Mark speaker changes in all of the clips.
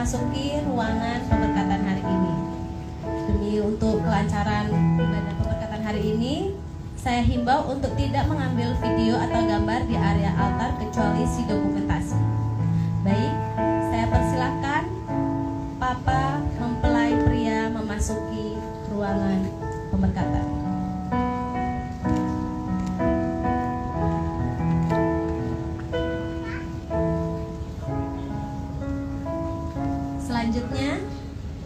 Speaker 1: memasuki ruangan pemberkatan hari ini. Demi untuk kelancaran ibadah pemberkatan hari ini, saya himbau untuk tidak mengambil video atau gambar di area altar kecuali si dokumentasi. Baik, saya persilahkan Papa mempelai pria memasuki ruangan pemberkatan. Selanjutnya,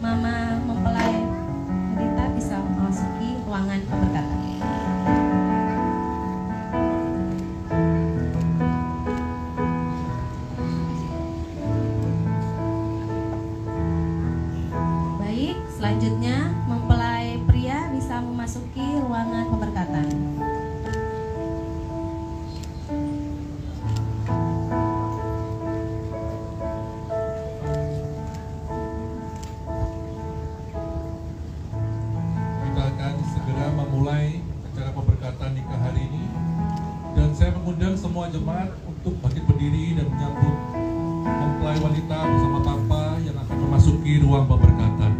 Speaker 1: Mama mempelai Rita bisa memasuki ruangan pemberkatan. Baik, selanjutnya mempelai pria bisa memasuki ruangan pemberkatan.
Speaker 2: Memulai acara pemberkatan nikah hari ini, dan saya mengundang semua jemaat untuk bangkit berdiri dan menyambut mempelai wanita bersama Papa yang akan memasuki ruang pemberkatan.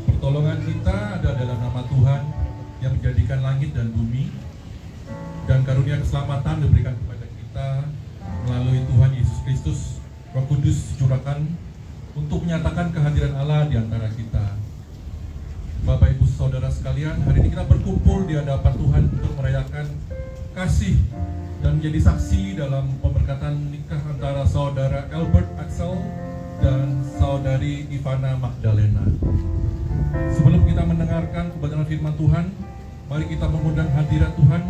Speaker 2: Pertolongan kita ada dalam nama Tuhan yang menjadikan langit dan bumi, dan karunia keselamatan diberikan kepada kita melalui Tuhan Yesus Kristus. Roh Kudus dicurahkan untuk menyatakan kehadiran Allah di antara kita. Bapak Ibu Saudara sekalian, hari ini kita berkumpul di hadapan Tuhan untuk merayakan kasih dan menjadi saksi dalam pemberkatan nikah antara Saudara Albert Axel dan Saudari Ivana Magdalena. Sebelum kita mendengarkan kebenaran firman Tuhan, mari kita mengundang hadirat Tuhan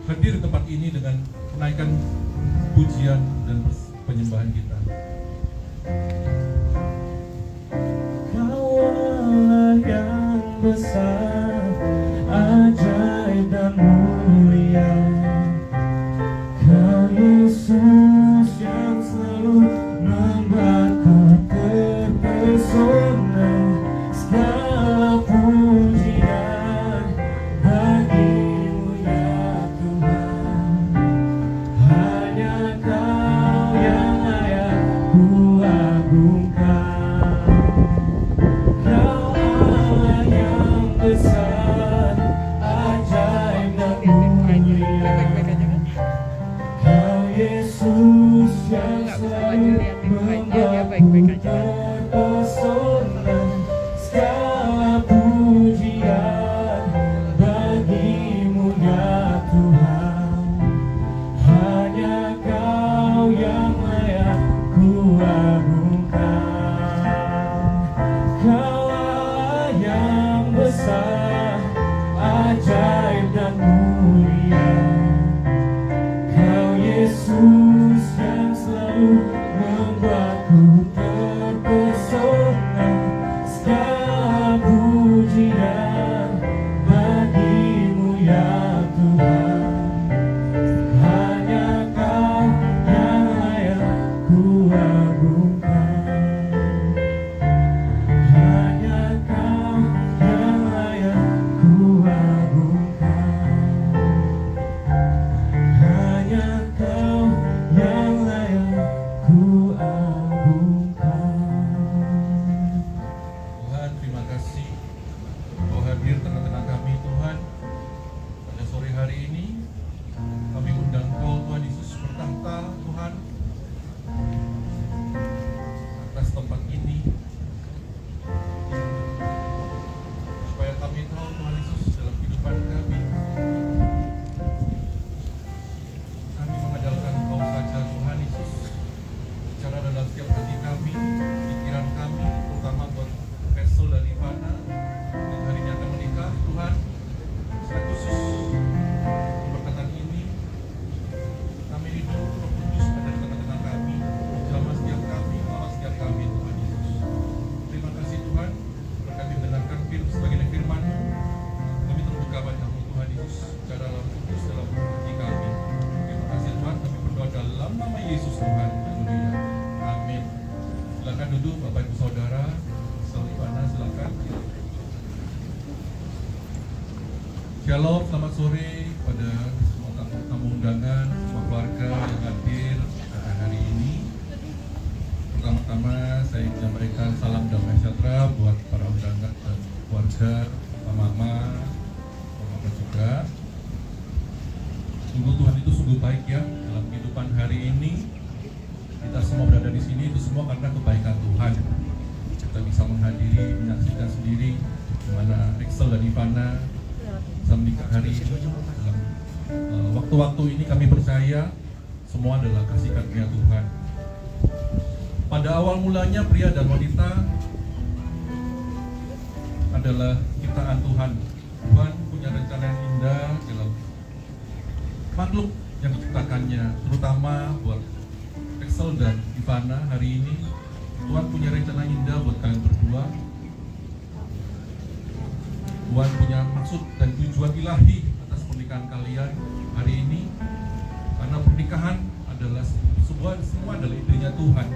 Speaker 2: hadir di tempat ini dengan menaikkan pujian dan penyembahan kita.
Speaker 3: Kau Allah yang besar, ajaib dan mulia. Kau Yesus yang selalu membuatku terpesona. Segala pujian bagimu ya Tuhan. Hanya Kau yang layak ku agungkan. Kau Allah yang besar, ajaib dan mulia. Kau Yesus yang selalu membuatku terpesona. Segala pujian bagimu ya Tuhan. Hanya Kau yang layak ku agungkan. Kau Allah yang besar, ajaib dan mulia. Kau Yesus yang selalu membuatku terpesona. Segala pujian bagimu ya Tuhan. Hanya Kau yang layak ku agungkan. Hanya Kau yang layak ku agungkan. Hanya Kau yang layak ku agungkan.
Speaker 2: Shalom, selamat sore pada semua tamu undangan, semua keluarga yang hadir pada hari ini. Pertama-tama saya menyampaikan salam damai sejahtera buat para undangan dan keluarga, mama juga. Sungguh Tuhan itu sungguh baik ya dalam kehidupan hari ini. Kita semua berada di sini itu semua karena kebaikan Tuhan. Kita bisa menghadiri, menyaksikan sendiri dimana Excel dan Ivana bisa menikah hari ini. Dalam waktu-waktu ini kami percaya semua adalah kasih karunia Tuhan. Pada awal mulanya pria dan wanita adalah ciptaan Tuhan. Tuhan punya rencana yang indah dalam makhluk yang diciptakannya, terutama buat Excel dan Ivana hari ini. Tuhan punya rencana indah buat kalian berdua. Tuhan punya maksud dan tujuan ilahi atas pernikahan kalian hari ini, karena pernikahan adalah semua adalah idenya Tuhan.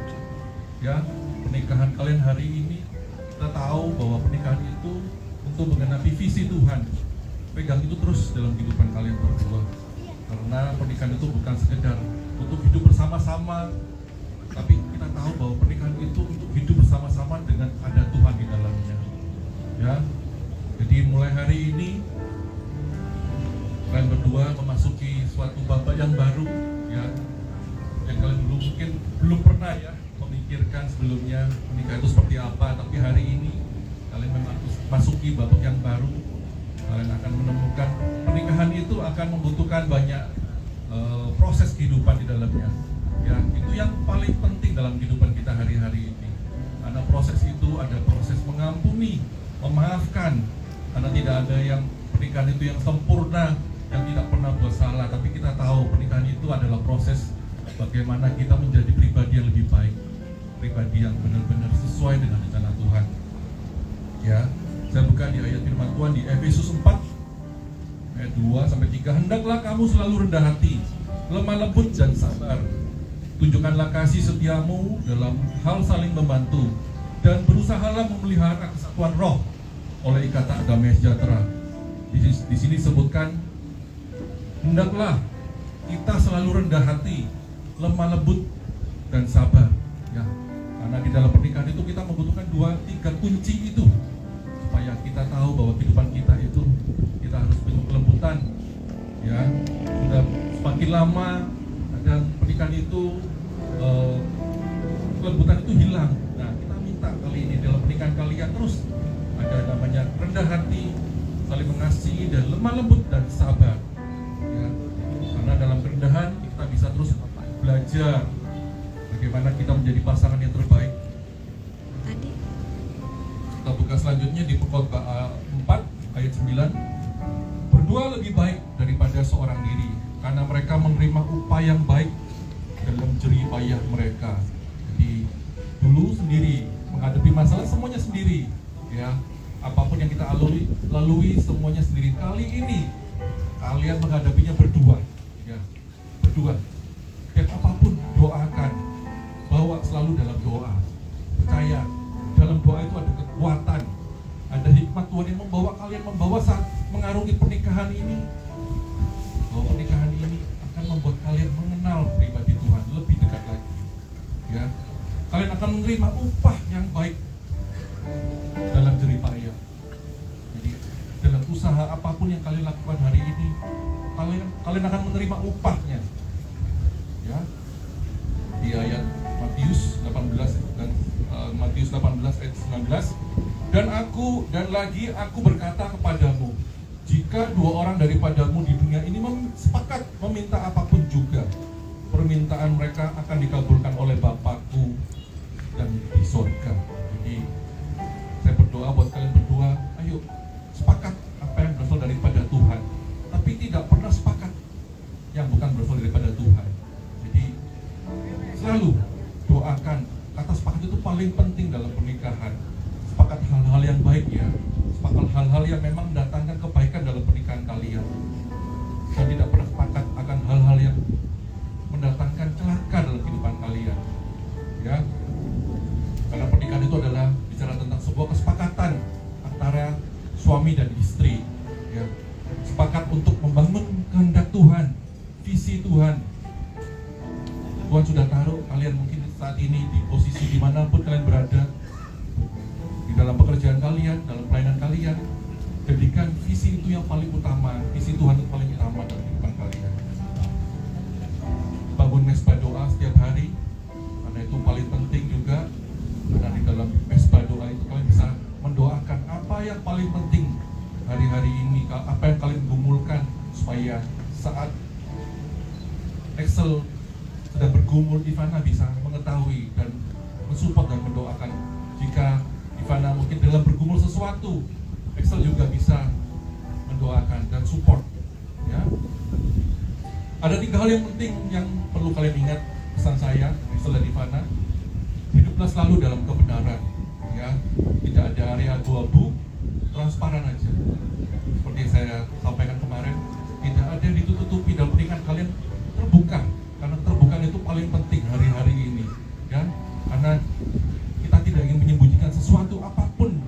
Speaker 2: Ya, pernikahan kalian hari ini kita tahu bahwa pernikahan itu untuk menggenapi visi Tuhan. Pegang itu terus dalam kehidupan kalian berdua, karena pernikahan itu bukan sekedar untuk hidup bersama-sama, tapi kita tahu bahwa pernikahan itu untuk hidup bersama-sama dengan ada Tuhan di dalamnya. Ya, jadi mulai hari ini kalian berdua memasuki suatu babak yang baru, ya, yang kalian mungkin belum pernah ya memikirkan sebelumnya menikah itu seperti apa. Tapi hari ini kalian memasuki babak yang baru. Kalian akan menemukan pernikahan itu akan membutuhkan banyak proses kehidupan di dalamnya. Ya, itu yang paling penting dalam kehidupan kita hari-hari ini. Karena proses itu ada proses mengampuni, memaafkan. Karena tidak ada yang pernikahan itu yang sempurna, yang tidak pernah buat salah. Tapi kita tahu pernikahan itu adalah proses bagaimana kita menjadi pribadi yang lebih baik, pribadi yang benar-benar sesuai dengan rencana Tuhan. Ya, saya buka di ayat firman Tuhan di Efesus 4 ayat 2-3. Hendaklah kamu selalu rendah hati, lemah lembut dan sabar. Tunjukkanlah kasih setiamu dalam hal saling membantu, dan berusahalah memelihara kesatuan roh oleh ikatan damai sejahtera. Di sini disebutkan hendaklah kita selalu rendah hati, lemah lembut dan sabar. Ya, karena di dalam pernikahan itu kita membutuhkan 2-3 kunci itu, supaya kita tahu bahwa kehidupan kita itu kita harus penuh kelembutan. Ya, sudah semakin lama dan pernikahan itu kelembutan itu hilang. Nah, kita minta kali ini dalam pernikahan kalian terus ada namanya rendah hati, saling mengasihi dan lemah lembut dan sabar. Ya, karena dalam kerendahan kita bisa terus belajar bagaimana kita menjadi pasangan yang terbaik.
Speaker 1: Tadi
Speaker 2: Kita buka selanjutnya di Pengkhotbah 4 ayat 9. Berdua lebih baik daripada seorang diri, karena mereka menerima upah yang baik dalam jerih payah mereka. Jadi dulu sendiri menghadapi masalah semuanya sendiri, ya, apapun yang kita lalui semuanya sendiri. Kali ini kalian menghadapinya berdua, ya, berdua. Dan apapun doakan, bawa selalu dalam doa. Percaya dalam doa itu ada kekuatan, ada hikmat Tuhan yang membawa saat mengarungi pernikahan ini. Bahwa pernikahan ini akan membuat kalian mengenal pribadi Tuhan lebih dekat lagi. Ya, kalian akan menerima upah yang baik dalam jerih payah. Jadi dalam usaha apapun yang kalian lakukan hari ini, kalian akan menerima upahnya. Ya, di ayat Matius 18 dan Matius 18 ayat 19. Dan lagi aku berkata kepadamu, jika 2 orang daripadamu di dunia ini sepakat meminta apapun juga, permintaan mereka akan dikabulkan oleh Bapakku dan di surga. Jadi saya berdoa buat kalian berdua, ayo sepakat apa yang berasal daripada Tuhan, tapi tidak pernah sepakat yang bukan berasal daripada Tuhan. Jadi selalu doakan. Kata sepakat itu paling penting dalam pernikahan. Sepakat hal-hal yang baik, ya, sepakat hal-hal yang memang mendatangkan kebaikan dalam pernikahan kalian, dan tidak pernah sepakat akan hal-hal yang mendatangkan celaka dalam kehidupan kalian. Ya, karena pernikahan itu adalah bicara tentang sebuah kesepakatan antara suami dan istri. Ya, sepakat untuk membangun kehendak Tuhan, visi Tuhan. Tuhan sudah taruh kalian mungkin saat ini di posisi dimanapun kalian berada, di dalam pekerjaan kalian, dalam pelayanan kalian. Jadikan visi itu yang paling utama, visi Tuhan itu paling utama dalam kehidupan kalian. Bangun mesbah doa setiap hari, karena itu paling penting juga. Karena di dalam mesbah doa itu kalian bisa mendoakan apa yang paling penting hari-hari ini, apa yang kalian gumulkan, supaya saat Excel sedang bergumul, Ivana bisa mengetahui dan mensupport dan mendoakan. Jika Ivana mungkin dalam bergumul sesuatu, Excel juga bisa mendoakan dan support. Ya. Ada 3 hal yang penting yang perlu kalian ingat, pesan saya, Excel dan Ivana. Hiduplah selalu dalam kebenaran. Ya, tidak ada area abu-abu, transparan aja. Seperti yang saya sampaikan kemarin, tidak ada yang ditutupi dalam pernikahan kalian, terbuka. Karena terbuka itu paling penting hari-hari ini. Ya, karena kita tidak ingin menyembunyikan sesuatu apapun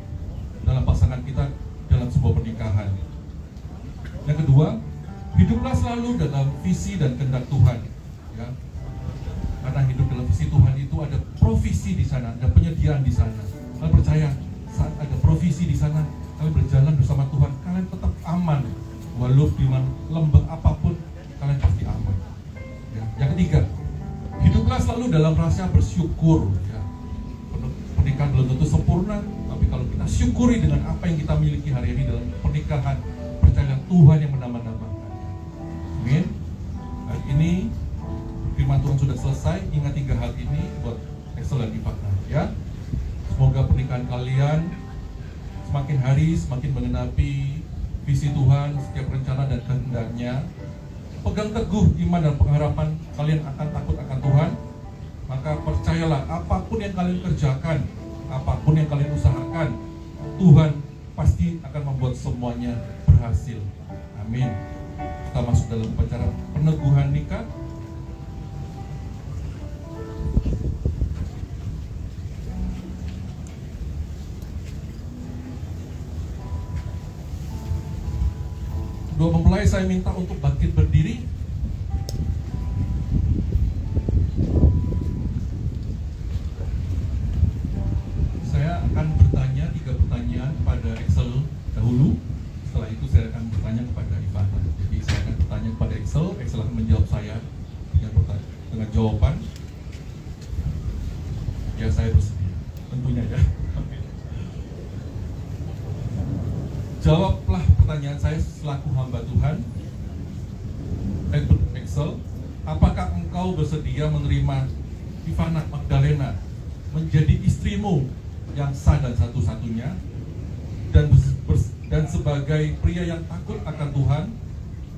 Speaker 2: dalam pasangan kita dalam sebuah pernikahan. Yang kedua, hiduplah selalu dalam visi dan kehendak Tuhan. Ya, karena hidup dalam visi Tuhan itu ada provisi di sana, ada penyediaan di sana. Kalian percaya saat ada provisi di sana, kalian berjalan bersama Tuhan, kalian tetap aman. Walau di lembah apapun, kalian pasti aman. Ya. Yang ketiga, hiduplah selalu dalam rasa bersyukur. Ya. Pernikahan belum tentu sempurna, tapi kalau kita syukuri dengan apa yang kita miliki hari ini dalam pernikahan, percayalah Tuhan yang menambah-nambahkan. Amin. Hari ini firman Tuhan sudah selesai. Ingat 3 hal ini buat Excel dan Ivana, ya. Semoga pernikahan kalian semakin hari semakin mengenapi visi Tuhan, setiap rencana dan kehendaknya. Pegang teguh iman dan pengharapan kalian akan takut akan Tuhan. Maka percayalah, apapun yang kalian kerjakan, apapun yang kalian usahakan, Tuhan pasti akan membuat semuanya berhasil. Amin. Kita masuk dalam upacara peneguhan nikah. Dua mempelai saya minta untuk bangkit berdiri. Saya akan bertanya 3 pertanyaan pada Excel dahulu. Setelah itu saya akan bertanya kepada Ivana. Jadi saya akan bertanya kepada Excel, Excel akan menjawab saya dengan jawaban. Ya, saya bersedia, tentunya ya. Jawablah pertanyaan saya selaku hamba Tuhan. Excel, apakah engkau bersedia menerima Ivana Magdalena menjadi istrimu yang sah dan satu-satunya, dan sebagai pria yang takut akan Tuhan?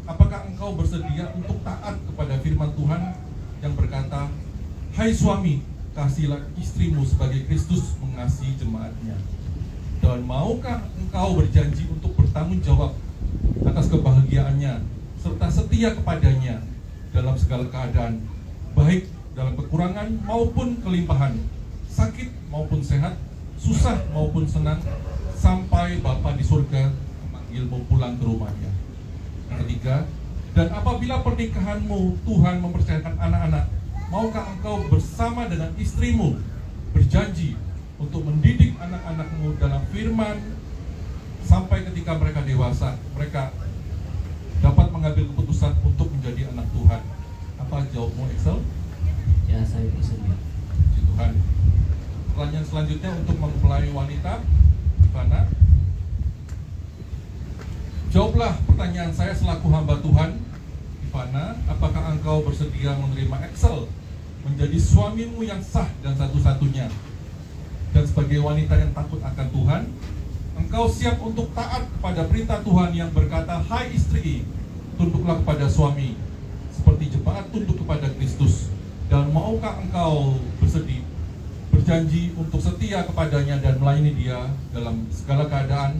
Speaker 2: Apakah engkau bersedia untuk taat kepada firman Tuhan yang berkata, "Hai suami, kasihilah istrimu sebagai Kristus mengasihi jemaatnya"? Dan maukah engkau berjanji untuk bertanggung jawab atas kebahagiaannya serta setia kepadanya dalam segala keadaan, baik dalam kekurangan maupun kelimpahan, sakit maupun sehat, susah maupun senang, sampai Bapa di surga memanggilmu pulang ke rumahnya? Yang ketiga, dan apabila pernikahanmu Tuhan mempercayakan anak-anak, maukah engkau bersama dengan istrimu berjanji untuk mendidik anak-anakmu dalam firman sampai ketika mereka dewasa, mereka dapat mengambil keputusan untuk menjadi anak Tuhan? Apa jawabmu, Excel?
Speaker 3: Ya, saya bersedia.
Speaker 2: Puji Tuhan. Pertanyaan selanjutnya untuk mempelai wanita, Ivana. Jawablah pertanyaan saya selaku hamba Tuhan, Ivana. Apakah engkau bersedia menerima Excel menjadi suamimu yang sah dan satu-satunya? Dan sebagai wanita yang takut akan Tuhan, engkau siap untuk taat kepada perintah Tuhan yang berkata, "Hai istri, tunduklah kepada suami seperti jemaat tunduk kepada Kristus"? Dan maukah engkau berjanji untuk setia kepadanya dan melayani dia dalam segala keadaan,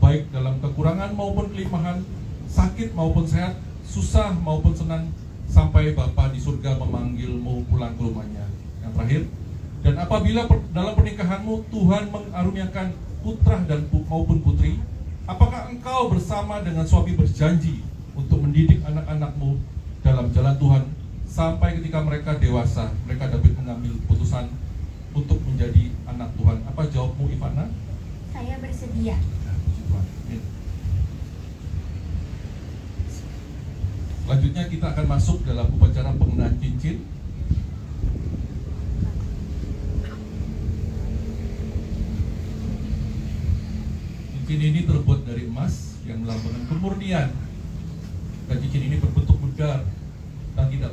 Speaker 2: baik dalam kekurangan maupun kelimpahan, sakit maupun sehat, susah maupun senang, sampai Bapa di surga memanggilmu pulang ke rumahnya? Yang terakhir, dan apabila dalam pernikahanmu Tuhan mengaruniakan putra dan maupun putri, Apakah engkau bersama dengan suami berjanji untuk mendidik anak-anakmu dalam jalan Tuhan sampai ketika mereka dewasa, mereka dapat mengambil putusan untuk menjadi anak Tuhan? Apa jawabmu, Ivana?
Speaker 4: Saya bersedia.
Speaker 2: Ya, puji Tuhan. Amin. Selanjutnya kita akan masuk dalam upacara pengenaan cincin. Cincin ini terbuat dari emas yang melambangkan kemurnian, dan cincin ini berbentuk bundar dan tidak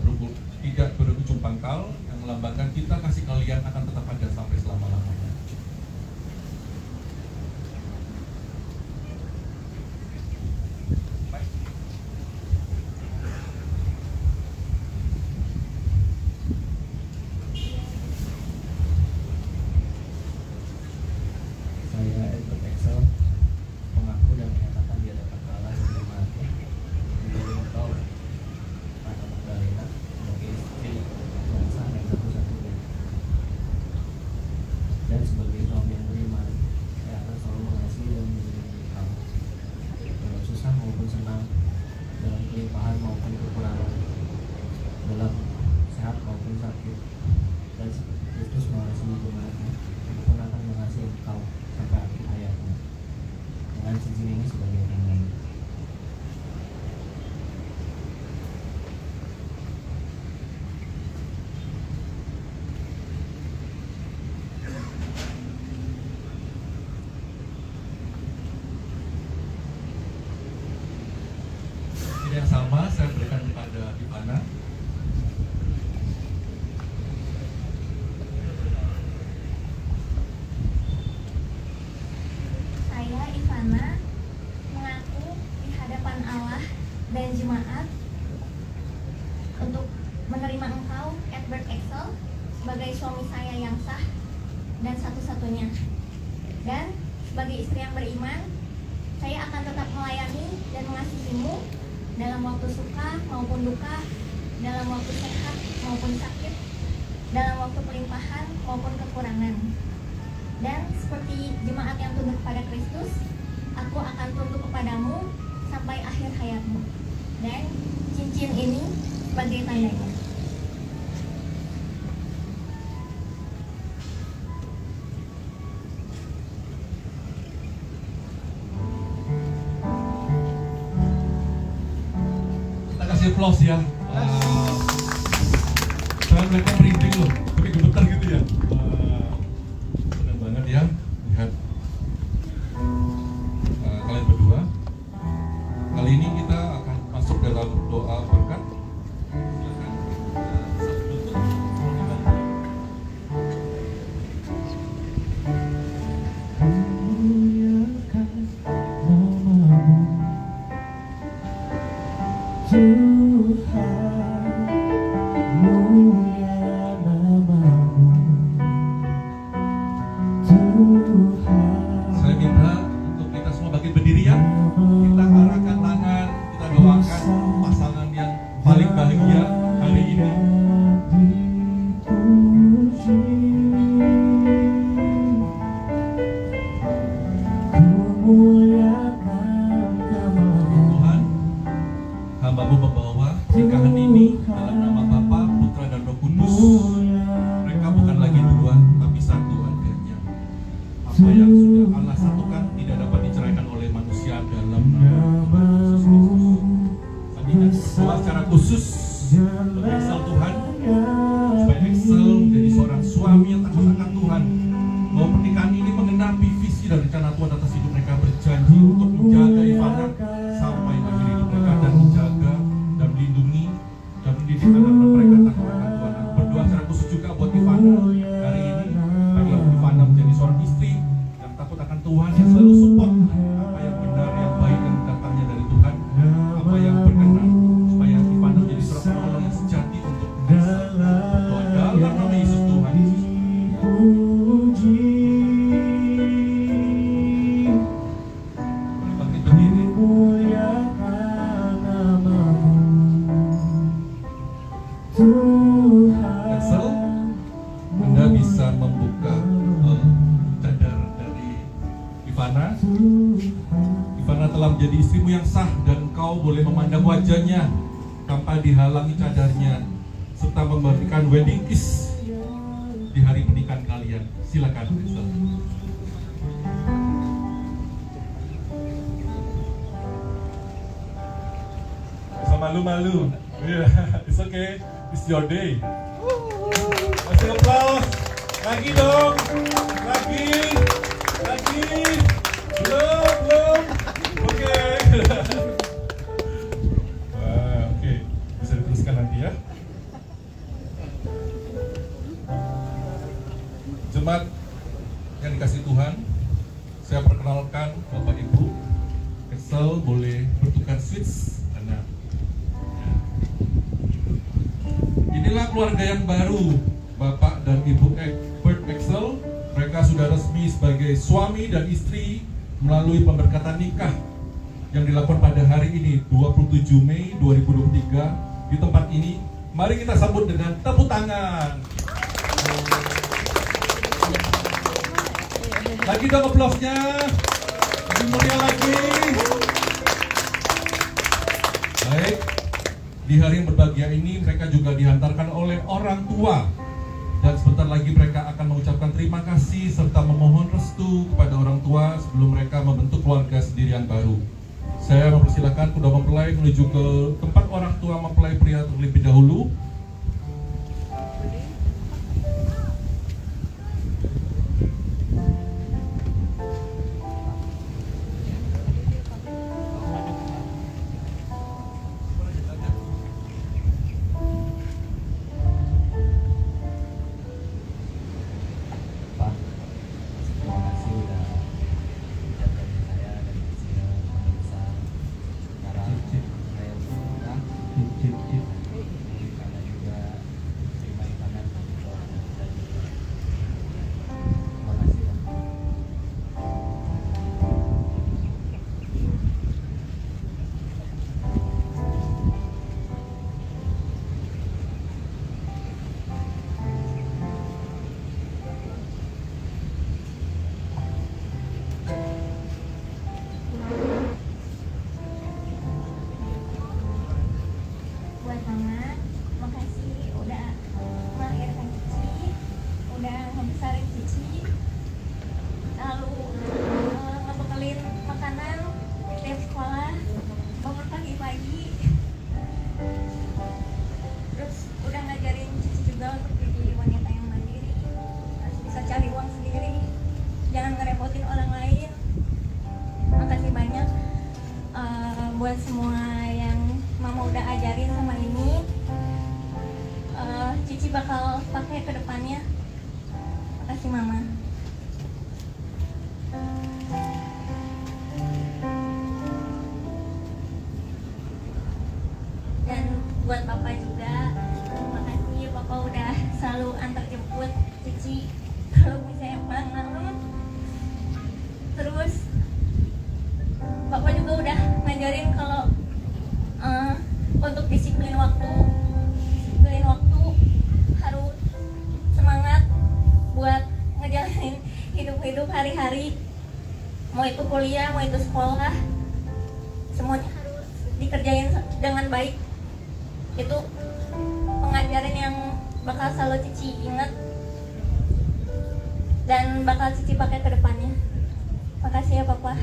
Speaker 2: berujung pangkal, yang melambangkan kita kasih kalian akan tetap ada sampai selama-lamanya.
Speaker 3: Saya Edward Excel mengaku dan menyatakan di hadapan Allah dan jemaatnya menjadi engkau Ana Magdalena sebagai istri yang sah dan satu-satunya, dan sebagai suami yang beriman, saya akan selalu mengasihi dan melindungi engkau dalam susah maupun senang, dalam kelimpahan maupun kekurangan, dalam sehat maupun sakit, dan seperti Kristus mengasihi jemaatnya, aku pun akan mengasihi engkau sampai akhir hayatnya, dengan cincin ini sebagai tandanya.
Speaker 2: Ini yang sama saya berikan kepada Ivana.
Speaker 4: Saya Ivana mengaku di hadapan Allah dan jemaat untuk menerima engkau, Edward Excel, sebagai suami saya yang sah dan satu-satunya. Dan sebagai istri yang beriman, saya akan tetap melayani dan mengasihimu dalam waktu suka maupun duka, dalam waktu sehat maupun sakit, dalam waktu pelimpahan maupun kekurangan. Dan seperti jemaat yang tunduk kepada Kristus, aku akan tunduk kepadamu sampai akhir hayatmu. Dan cincin ini sebagai tandanya.
Speaker 2: Kita kasih applause ya. Saya mereka merinding loh, tapi gemeter gitu ya. Senang banget ya lihat kalian berdua. Kali ini kita akan masuk dalam doa berkat. Silakan satu lutut seperti tadi.
Speaker 3: Muliakan namamu, Tuhan, mulia namamu, Tuhan.
Speaker 2: Saya minta untuk kita semua bangkit berdiri ya. Kita arahkan tangan, kita doakan pasangan yang paling bahagia hari ini. Tuhan, hamba-Mu membawa nikahan ini dalam nama Bapa, Putra, dan Roh Kudus. Mereka bukan lagi dua, tapi satu adanya. Apa yang sudah Allah satukan tidak dapat diceraikan oleh manusia dalam nama Yesus Kristus. Kami ingin berdoa secara khusus untuk Excel Tuhan, supaya Excel menjadi seorang suami yang takut akan Tuhan, bahwa pernikahan ini menggenapi visi dan rencana Tuhan atas hidup mereka, berjanji untuk menjaga Ivana sampai akhir hidup mereka, dan menjaga dan melindungi dan mendidik anak-anak mereka takut akan Tuhan. Aku berdoa secara khusus juga buat Ivana hari ini, agar Ivana menjadi seorang istri yang takut akan Tuhan, yang selalu support apa yang benar, yang baik, yang datangnya dari Tuhan, apa yang berkenan, supaya Ivana menjadi seorang penolong yang sejati Ivana telah menjadi istrimu yang sah dan engkau boleh memandang wajahnya tanpa dihalangi cadarnya serta memberikan wedding kiss di hari pernikahan kalian. Silakan, Rizal. Bisa malu-malu. Yeah, it's okay. It's your day. Kasih aplaus. Lagi dong. Lagi. Belum. Oke. Wah, oke. Bisa diteruskan nanti ya. Jemaat yang dikasih Tuhan, saya perkenalkan Bapak Ibu. Excel boleh bertukar switch karena inilah keluarga yang baru, Bapak dan Ibu Egbert Excel. Mereka sudah resmi sebagai suami dan istri melalui pemberkatan nikah yang dilakukan pada hari ini 27 Mei 2023 di tempat ini. Mari kita sambut dengan tepuk tangan. Lagi dong aplausnya. Lebih mulia lagi. Baik. Di hari yang berbahagia ini mereka juga dihantarkan oleh orang tua. Dan sebentar lagi mereka akan mengucapkan terima kasih serta memohon restu kepada orang tua sebelum mereka membentuk keluarga sendiri yang baru. Saya mempersilakan kedua mempelai menuju ke tempat orang tua mempelai pria terlebih dahulu.
Speaker 4: Buat mama, makasih udah melahirkan Cici, udah ngebesarin Cici, lalu ngebekelin makanan tiap sekolah, bangun pagi-pagi, terus udah ngajarin Cici juga untuk jadi wanita yang mandiri, harus bisa cari uang sendiri, jangan ngerepotin orang lain. Makasih banyak buat semua yang mama udah ajarin sama ini. Cici bakal pakai ke depannya. Makasih mama. Dan buat papa juga, makasih papa udah selalu antar jemput Cici kalau misalnya pulang malam. Terus papa juga udah ngajarin kalau untuk disiplin waktu harus semangat buat ngejalanin hidup hari-hari, mau itu kuliah, mau itu sekolah, semuanya harus dikerjain dengan baik. Itu pengajaran yang bakal selalu Cici ingat dan bakal Cici pakai ke depannya. Makasih ya papa.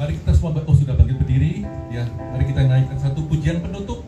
Speaker 2: Mari kita semua sudah bangkit berdiri, ya. Mari kita naikkan satu pujian penutup.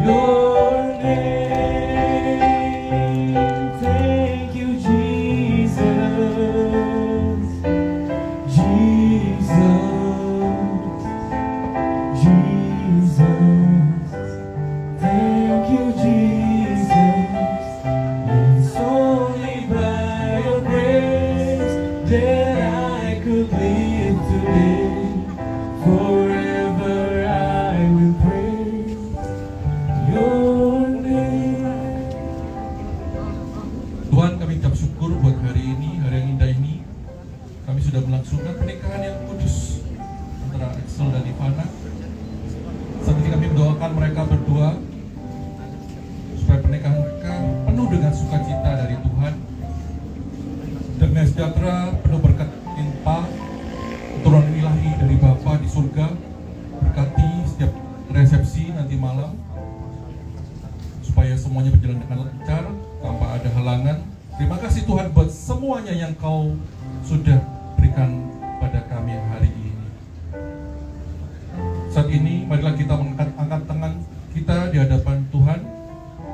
Speaker 3: Your name. Thank you, Jesus. Jesus. Thank you, Jesus. It's only by your grace that I could live today. Forever I will praise your name.
Speaker 2: Tuhan, kami ucap syukur buat hari ini, hari yang indah ini. Kami sudah melangsungkan pernikahan yang kudus antara Axel dan Ivana. Saat ini kami mendoakan mereka berdua supaya pernikahan mereka penuh dengan sukacita dari Tuhan, damai sejahtera, penuh berkat limpah, turunan ilahi dari Bapa di surga. Berkati setiap resepsi nanti malam supaya semuanya berjalan dengan lancar tanpa ada halangan. Terima kasih Tuhan buat semuanya yang Kau sudah berikan pada kami hari ini. Saat ini marilah kita angkat tangan kita di hadapan Tuhan.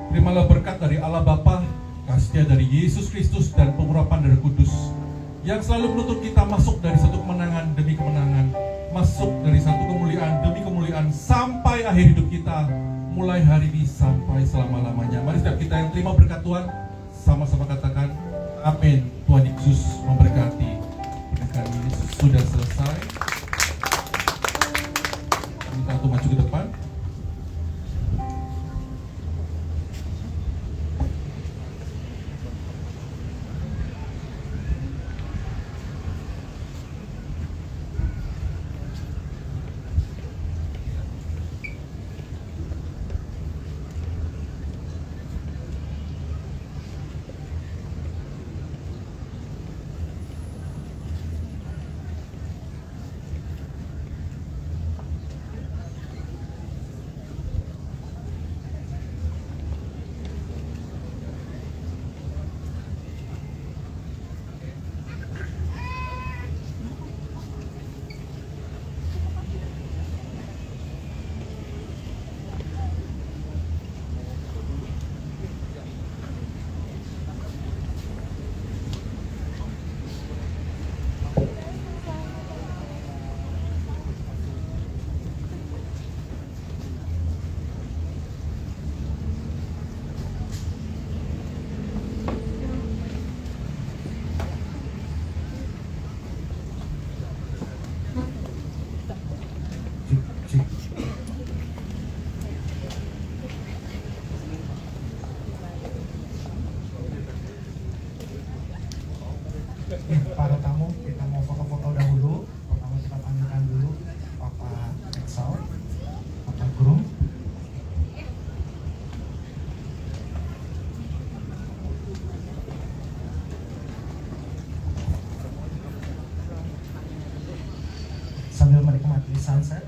Speaker 2: Terimalah berkat dari Allah Bapa, kasih dari Yesus Kristus, dan pengurapan Darah Kudus yang selalu menuntut kita masuk dari satu kemenangan demi kemenangan, masuk dari satu kemuliaan demi kemuliaan sampai akhir hidup kita, mulai hari ini sampai selama-lamanya. Mari setiap kita yang terima berkat Tuhan sama-sama katakan amin. Tuhan Yesus memberkati. Pernikahan ini sudah selesai. Minta untuk maju ke depan.
Speaker 5: Para tamu, kita mau foto-foto dahulu. Pertama kita panggilkan dulu Papa Axel, Papa Groom. Sambil menikmati sunset,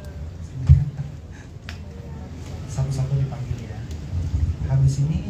Speaker 5: satu-satu dipanggil ya. Habis ini